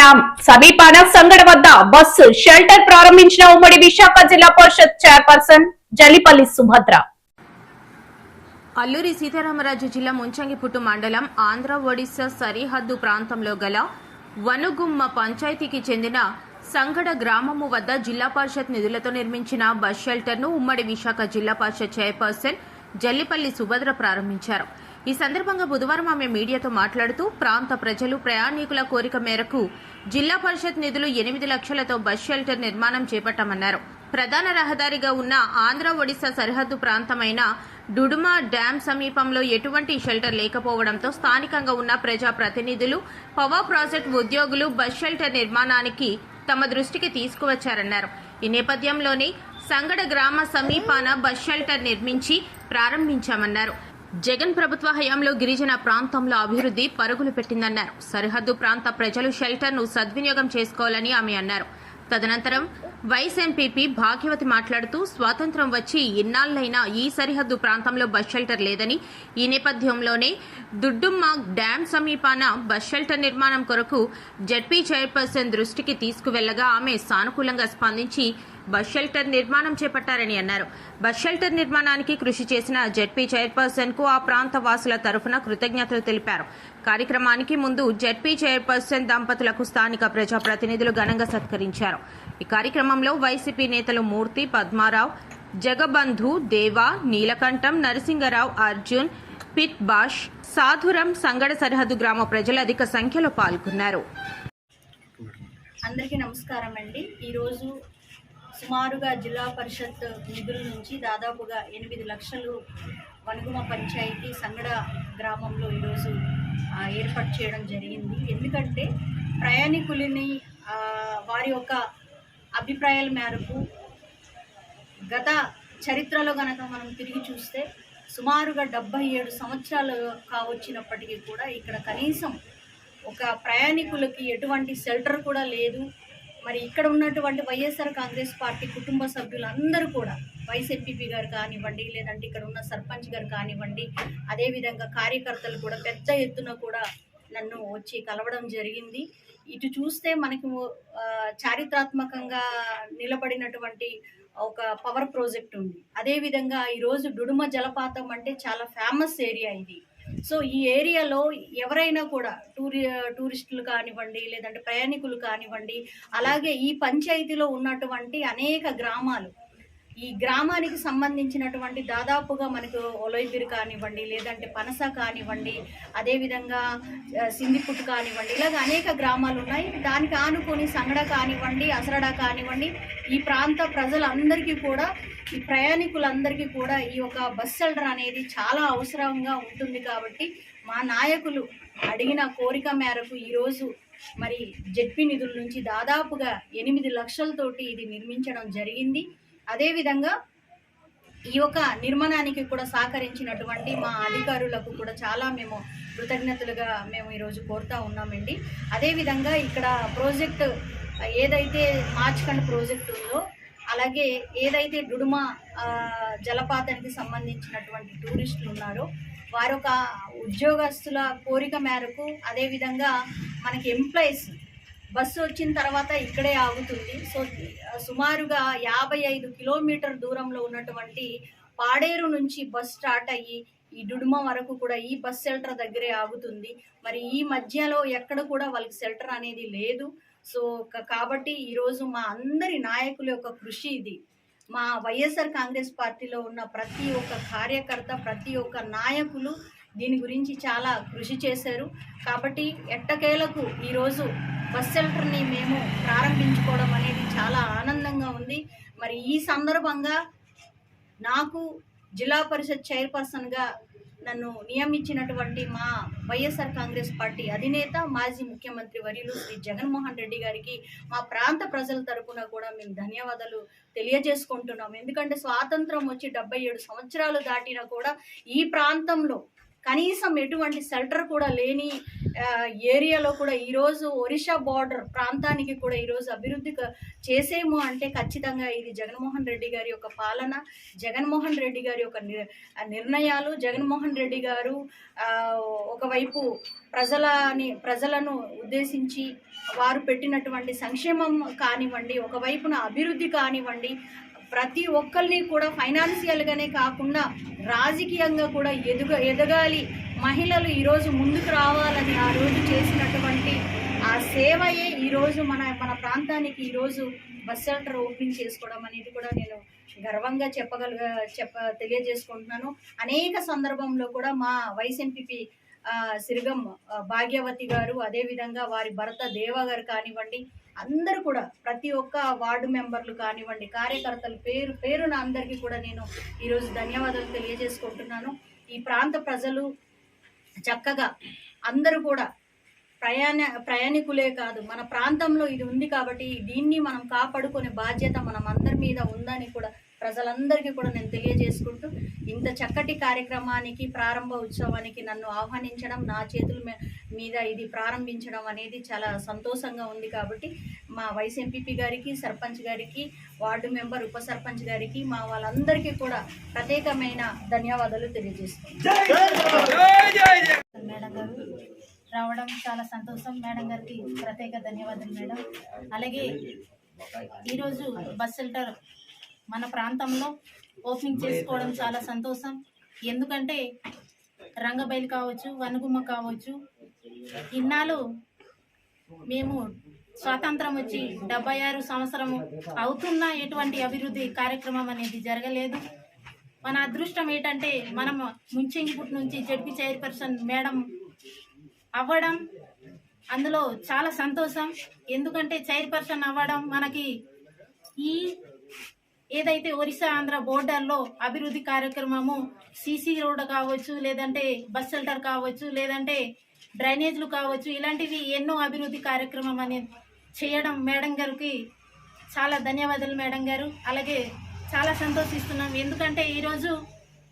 Dam సమీపాన సంగడ వద్ద bus shelter ప్రారంభించిన ఉమ్మడి విశాఖ జిల్లా పరిషత్ చైర్పర్సన్ జల్లిపల్లి సుభద్ర. అల్లూరి సీతారామరాజు జిల్లా ముంచంగిపుట్టు మండలం ఆంధ్ర ఒడిశా సరిహద్దు ప్రాంతంలో గల వనుగుమ్మ పంచాయతీకి చెందిన సంగడ గ్రామము వద్ద జిల్లా పరిషత్ నిధులతో నిర్మించిన బస్ షెల్టర్ను ఉమ్మడి విశాఖ జిల్లా పరిషత్ చైర్పర్సన్ జల్లిపల్లి సుభద్ర ప్రారంభించారు. ఈ సందర్భంగా బుధవారం ఆమె మీడియాతో మాట్లాడుతూ ప్రాంత ప్రజలు ప్రయాణికుల కోరిక మేరకు జిల్లా పరిషత్ నిధులు 8 లక్షలతో బస్ షెల్టర్ నిర్మాణం చేపట్టామన్నారు. ప్రధాన రహదారిగా ఉన్న ఆంధ్ర ఒడిశా సరిహద్దు ప్రాంతమైన డుడుమా డ్యాం సమీపంలో ఎటువంటి షెల్టర్ లేకపోవడంతో స్థానికంగా ఉన్న ప్రజా ప్రతినిధులు, పవర్ ప్రాజెక్ట్ ఉద్యోగులు బస్ షెల్టర్ నిర్మాణానికి తమ దృష్టికి తీసుకువచ్చారన్నారు. ఈ నేపథ్యంలోనే సంగడ గ్రామ సమీపాన బస్ షెల్టర్ నిర్మించి ప్రారంభించామన్నారు. జగన్ ప్రభుత్వ హయాంలో గిరిజన ప్రాంతంలో అభివృద్ధి పరుగులు పెట్టిందన్నారు. సరిహద్దు ప్రాంత ప్రజలు షెల్టర్ను సద్వినియోగం చేసుకోవాలని ఆమె అన్నారు. తదనంతరం వైస్ ఎంపీపీ భాగ్యవతి మాట్లాడుతూ స్వాతంత్ర్యం వచ్చి ఇన్నాళ్లైనా ఈ సరిహద్దు ప్రాంతంలో బస్ షెల్టర్ లేదని, ఈ నేపథ్యంలోనే దుడ్డుమ్మ డ్యాం సమీపాన బస్ షెల్టర్ నిర్మాణం కొరకు జడ్పీ చైర్పర్సన్ దృష్టికి తీసుకువెళ్లగా ఆమె సానుకూలంగా స్పందించి బస్ షెల్టర్ నిర్మాణం చేపట్టారని అన్నారు. బస్ షెల్టర్ నిర్మాణానికి కృషి చేసిన జడ్పీ చైర్పర్సన్ కు ఆ ప్రాంత వాసుల తరఫున కృతజ్ఞతలు తెలిపారు. కార్యక్రమానికి ముందు జడ్పీ చైర్పర్సన్ దంపతులకు స్థానిక ప్రజాప్రతినిధులు ఘనంగా సత్కరించారు. ఈ కార్యక్రమంలో వైసీపీ నేతలు మూర్తి, పద్మారావు, జగబంధు, దేవా, నీలకంఠం, నరసింగరావు, అర్జున్, పిట్ బాష్, సాధురం, సంగడ సరిహద్దు గ్రామ ప్రజలు అధిక సంఖ్యలో పాల్గొన్నారు. అందరికీ నమస్కారం అండి. ఈరోజు సుమారుగా జిల్లా పరిషత్ నిధుల నుంచి దాదాపుగా 8 లక్షలు వనుగుమ పంచాయతీ సంగడ గ్రామంలో ఈరోజు ఏర్పాటు చేయడం జరిగింది. ఎందుకంటే ప్రయాణికులని వారి యొక్క అభిప్రాయాల మేరకు గత చరిత్రలో కనుక మనం తిరిగి చూస్తే సుమారుగా 77 సంవత్సరాలు కావచ్చినప్పటికీ కూడా ఇక్కడ కనీసం ఒక ప్రయాణికులకి ఎటువంటి షెల్టర్ కూడా లేదు. మరి ఇక్కడ ఉన్నటువంటి వైఎస్ఆర్ కాంగ్రెస్ పార్టీ కుటుంబ సభ్యులందరూ కూడా వైస్ ఎంపీపీ గారు కానివ్వండి, లేదంటే ఇక్కడ ఉన్న సర్పంచ్ గారు కానివ్వండి, అదేవిధంగా కార్యకర్తలు కూడా పెద్ద ఎత్తున కూడా నన్ను వచ్చి కలవడం జరిగింది. ఇటు చూస్తే మనకు చారిత్రాత్మకంగా నిలబడినటువంటి ఒక పవర్ ప్రాజెక్ట్ ఉంది. అదేవిధంగా ఈరోజు డుడుమ జలపాతం అంటే చాలా ఫేమస్ ఏరియా ఇది. సో ఈ ఏరియాలో ఎవరైనా కూడా టూరిస్టులు కానివ్వండి, లేదంటే ప్రయాణికులు కానివ్వండి, అలాగే ఈ పంచాయతీలో ఉన్నటువంటి అనేక గ్రామాలు, ఈ గ్రామానికి సంబంధించినటువంటి దాదాపుగా మనకు ఒలైబిరి కానివ్వండి, లేదంటే పనస కానివ్వండి, అదేవిధంగా సిందిపుట్టు కానివ్వండి, ఇలాగ అనేక గ్రామాలు ఉన్నాయి. దానికి ఆనుకొని సంగడ కానివ్వండి, అసరడ కానివ్వండి, ఈ ప్రాంత ప్రజలందరికీ కూడా, ఈ ప్రయాణికులందరికీ కూడా ఈ యొక్క బస్ షెల్టర్ అనేది చాలా అవసరంగా ఉంటుంది. కాబట్టి మా నాయకులు అడిగిన కోరిక మేరకు ఈరోజు మరి జడ్పీ నిధుల నుంచి దాదాపుగా 8 లక్షలతోటి ఇది నిర్మించడం జరిగింది. అదేవిధంగా ఈ యొక్క నిర్మాణానికి కూడా సహకరించినటువంటి మా అధికారులకు కూడా చాలా మేము కృతజ్ఞతలుగా మేము ఈరోజు కోరుతూ ఉన్నామండి. అదేవిధంగా ఇక్కడ ప్రాజెక్ట్ ఏదైతే మార్చ్కండ్ ప్రాజెక్ట్ ఉందో, అలాగే ఏదైతే డుడుమా జలపాతానికి సంబంధించినటువంటి టూరిస్టులు ఉన్నారో వారి ఒక ఉద్యోగస్తుల కోరిక మేరకు, అదేవిధంగా మనకి ఎంప్లాయీస్ బస్సు వచ్చిన తర్వాత ఇక్కడే ఆగుతుంది. సో సుమారుగా 55 కిలోమీటర్ దూరంలో ఉన్నటువంటి పాడేరు నుంచి బస్ స్టార్ట్ అయ్యి ఈ డుడుమ వరకు కూడా ఈ బస్ షెల్టర్ దగ్గరే ఆగుతుంది. మరి ఈ మధ్యలో ఎక్కడ కూడా వాళ్ళకి షెల్టర్ అనేది లేదు. సో కాబట్టి ఈరోజు మా అందరి నాయకుల యొక్క కృషి ఇది. మా వైఎస్ఆర్ కాంగ్రెస్ పార్టీలో ఉన్న ప్రతి ఒక్క కార్యకర్త, ప్రతి ఒక్క నాయకులు దీని గురించి చాలా కృషి చేశారు. కాబట్టి ఎట్టకేలకు ఈరోజు బస్ షెల్టర్ని మేము ప్రారంభించుకోవడం అనేది చాలా ఆనందంగా ఉంది. మరి ఈ సందర్భంగా నాకు జిల్లా పరిషత్ చైర్పర్సన్గా నన్ను నియమించినటువంటి మా వైఎస్ఆర్ కాంగ్రెస్ పార్టీ అధినేత, మాజీ ముఖ్యమంత్రి వర్యులు శ్రీ జగన్మోహన్ రెడ్డి గారికి మా ప్రాంత ప్రజల తరపున కూడా మేము ధన్యవాదాలు తెలియజేసుకుంటున్నాం. ఎందుకంటే స్వాతంత్రం వచ్చి 77 సంవత్సరాలు దాటినా కూడా ఈ ప్రాంతంలో కనీసం ఎటువంటి షెల్టర్ కూడా లేని ఏరియాలో కూడా ఈరోజు ఒరిస్సా బార్డర్ ప్రాంతానికి కూడా ఈరోజు అభివృద్ధి చేసేము అంటే ఖచ్చితంగా ఇది జగన్మోహన్ రెడ్డి గారి యొక్క పాలన, జగన్మోహన్ రెడ్డి గారి యొక్క నిర్ణయాలు, జగన్మోహన్ రెడ్డి గారు ఒకవైపు ప్రజలను ఉద్దేశించి వారు పెట్టినటువంటి సంక్షేమం కానివ్వండి, ఒకవైపున అభివృద్ధి కానివ్వండి, ప్రతి ఒక్కరిని కూడా ఫైనాన్షియల్గానే కాకుండా రాజకీయంగా కూడా ఎదగాలి, మహిళలు ఈరోజు ముందుకు రావాలని ఆ రోజు చేసినటువంటి ఆ సేవయే ఈరోజు మన ప్రాంతానికి ఈరోజు బస్ షెల్టర్ ఓపెన్ చేసుకోవడం అనేది కూడా నేను గర్వంగా తెలియజేసుకుంటున్నాను. అనేక సందర్భంలో కూడా మా వైస్ ఎంపీపీ సిరిగం భాగ్యవతి గారు, అదేవిధంగా వారి భర్త దేవ గారు కానివ్వండి, అందరూ కూడా ప్రతి ఒక్క వార్డు మెంబర్లు కానివ్వండి, కార్యకర్తలు పేరున అందరికీ కూడా నేను ఈరోజు ధన్యవాదాలు తెలియజేసుకుంటున్నాను. ఈ ప్రాంత ప్రజలు చక్కగా అందరూ కూడా ప్రయాణికులే కాదు, మన ప్రాంతంలో ఇది ఉంది కాబట్టి దీన్ని మనం కాపాడుకునే బాధ్యత మనం అందరి మీద ఉందని కూడా ప్రజలందరికీ కూడా నేను తెలియజేసుకుంటూ, ఇంత చక్కటి కార్యక్రమానికి ప్రారంభ ఉత్సవానికి నన్ను ఆహ్వానించడం, నా చేతుల మీద ఇది ప్రారంభించడం అనేది చాలా సంతోషంగా ఉంది. కాబట్టి మా వైస్ ఎంపీపీ గారికి, సర్పంచ్ గారికి, వార్డు మెంబర్, ఉప సర్పంచ్ గారికి, మా వాళ్ళందరికీ కూడా ప్రత్యేకమైన ధన్యవాదాలు తెలియజేస్తున్నాను. మేడం గారు రావడం చాలా సంతోషం. మేడం గారికి ప్రత్యేక ధన్యవాదాలు మేడం. అలాగే ఈరోజు బస్ షెల్టర్ మన ప్రాంతంలో ఓపెనింగ్ చేసుకోవడం చాలా సంతోషం. ఎందుకంటే రంగబైలు కావచ్చు, వనుగుమ్మ కావచ్చు, ఇన్నాళ్ళు మేము స్వాతంత్రం వచ్చి 76 సంవత్సరము అవుతున్నా ఎటువంటి అభివృద్ధి కార్యక్రమం అనేది జరగలేదు. మన అదృష్టం ఏంటంటే మనం ముంచెంగిపుట్టు నుంచి జడ్పీ చైర్పర్సన్ మేడం అవ్వడం అందులో చాలా సంతోషం. ఎందుకంటే చైర్పర్సన్ అవ్వడం మనకి ఈ ఏదైతే ఒరిస్సా ఆంధ్ర బోర్డర్లో అభివృద్ధి కార్యక్రమము సీసీ రోడ్ కావచ్చు, లేదంటే బస్ షెల్టర్ కావచ్చు, లేదంటే డ్రైనేజ్లు కావచ్చు, ఇలాంటివి ఎన్నో అభివృద్ధి కార్యక్రమం అనేది చేయడం మేడం గారికి చాలా ధన్యవాదాలు మేడం గారు. అలాగే చాలా సంతోషిస్తున్నాం. ఎందుకంటే ఈరోజు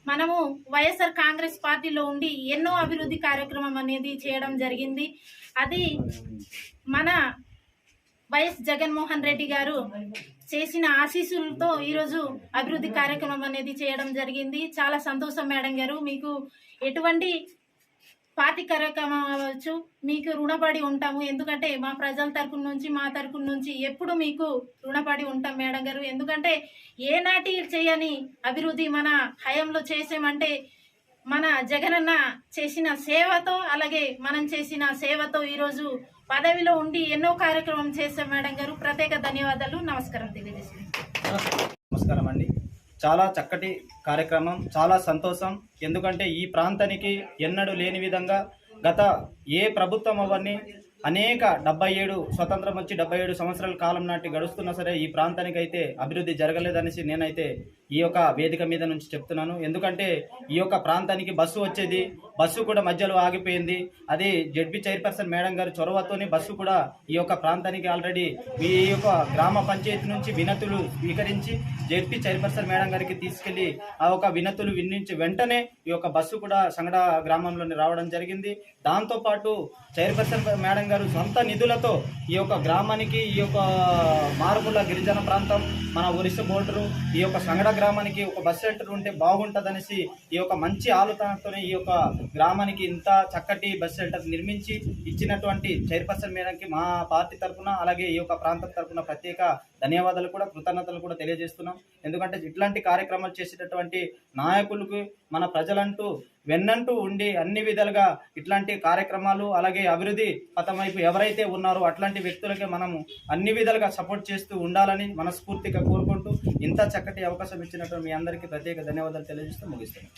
మనము వైఎస్ఆర్ కాంగ్రెస్ పార్టీలో ఉండి ఎన్నో అభివృద్ధి కార్యక్రమం అనేది చేయడం జరిగింది. అది మన వైఎస్ జగన్మోహన్ రెడ్డి గారు చేసిన ఆశీస్సులతో ఈరోజు అభివృద్ధి కార్యక్రమం అనేది చేయడం జరిగింది. చాలా సంతోషం మేడం గారు. మీకు ఎటువంటి పార్టీ కార్యక్రమం అవ్వచ్చు, మీకు రుణపడి ఉంటాము. ఎందుకంటే మా ప్రజల తరపున నుంచి, మా తరపున నుంచి ఎప్పుడు మీకు రుణపడి ఉంటాం మేడం గారు. ఎందుకంటే ఏనాటి చేయని అభివృద్ధి మన హయాంలో చేసామంటే మన జగనన్న చేసిన సేవతో, అలాగే మనం చేసిన సేవతో ఈరోజు పదవిలో ఉండి ఎన్నో కార్యక్రమం చేశాం మేడం గారు. ప్రత్యేక ధన్యవాదాలు, నమస్కారం తెలియజేస్తున్నాను. నమస్కారం అండి. చాలా చక్కటి కార్యక్రమం, చాలా సంతోషం. ఎందుకంటే ఈ ప్రాంతానికి ఎన్నడూ లేని విధంగా గత ఏ ప్రభుత్వం అవన్నీ అనేక 77 స్వతంత్రం వచ్చి 77 సంవత్సరాల కాలం నాటి గడుస్తున్నా సరే ఈ ప్రాంతానికి అయితే అభివృద్ధి జరగలేదనేసి నేనైతే ఈ యొక్క వేదిక మీద నుంచి చెప్తున్నాను. ఎందుకంటే ఈ యొక్క ప్రాంతానికి బస్సు వచ్చేది, బస్సు కూడా మధ్యలో ఆగిపోయింది. అది జడ్పీ చైర్పర్సన్ మేడం గారి చొరవతోని బస్సు కూడా ఈ యొక్క ప్రాంతానికి ఆల్రెడీ ఈ యొక్క గ్రామ పంచాయతీ నుంచి వినతులు స్వీకరించి జడ్పీ చైర్పర్సన్ మేడం గారికి తీసుకెళ్లి ఆ యొక్క వినతులు విన్నించి వెంటనే ఈ యొక్క బస్సు కూడా సంగడ గ్రామంలోని రావడం జరిగింది. దాంతోపాటు చైర్పర్సన్ మేడం గారు సొంత నిధులతో ఈ యొక్క గ్రామానికి, ఈ యొక్క మారుమూల గిరిజన ప్రాంతం, మన ఒరిస్సా బోర్డరు, ఈ యొక్క సంగడ గ్రామానికి ఒక బస్ షెల్టర్ ఉంటే బాగుంటుందనేసి ఈ యొక్క మంచి ఆలోచనతోనే ఈ యొక్క గ్రామానికి ఇంత చక్కటి బస్ షెల్టర్ నిర్మించి ఇచ్చినటువంటి చైర్పర్సన్ మేడంకి మా పార్టీ తరఫున, అలాగే ఈ యొక్క ప్రాంతం తరఫున ప్రత్యేక ధన్యవాదాలు కూడా, కృతజ్ఞతలు కూడా తెలియజేస్తున్నాం. ఎందుకంటే ఇట్లాంటి కార్యక్రమాలు చేసేటటువంటి నాయకులకు మన ప్రజలంటూ వెన్నంటూ ఉండి అన్ని విధాలుగా ఇట్లాంటి కార్యక్రమాలు, అలాగే అభివృద్ధి పథం వైపు ఎవరైతే ఉన్నారో అట్లాంటి వ్యక్తులకే మనము అన్ని విధాలుగా సపోర్ట్ చేస్తూ ఉండాలని మనస్ఫూర్తిగా కోరుకుంటూ ఇంత చక్కటి అవకాశం ఇచ్చినట్టు మీ అందరికీ ప్రత్యేక ధన్యవాదాలు తెలియజేస్తూ ముగిస్తున్నాను.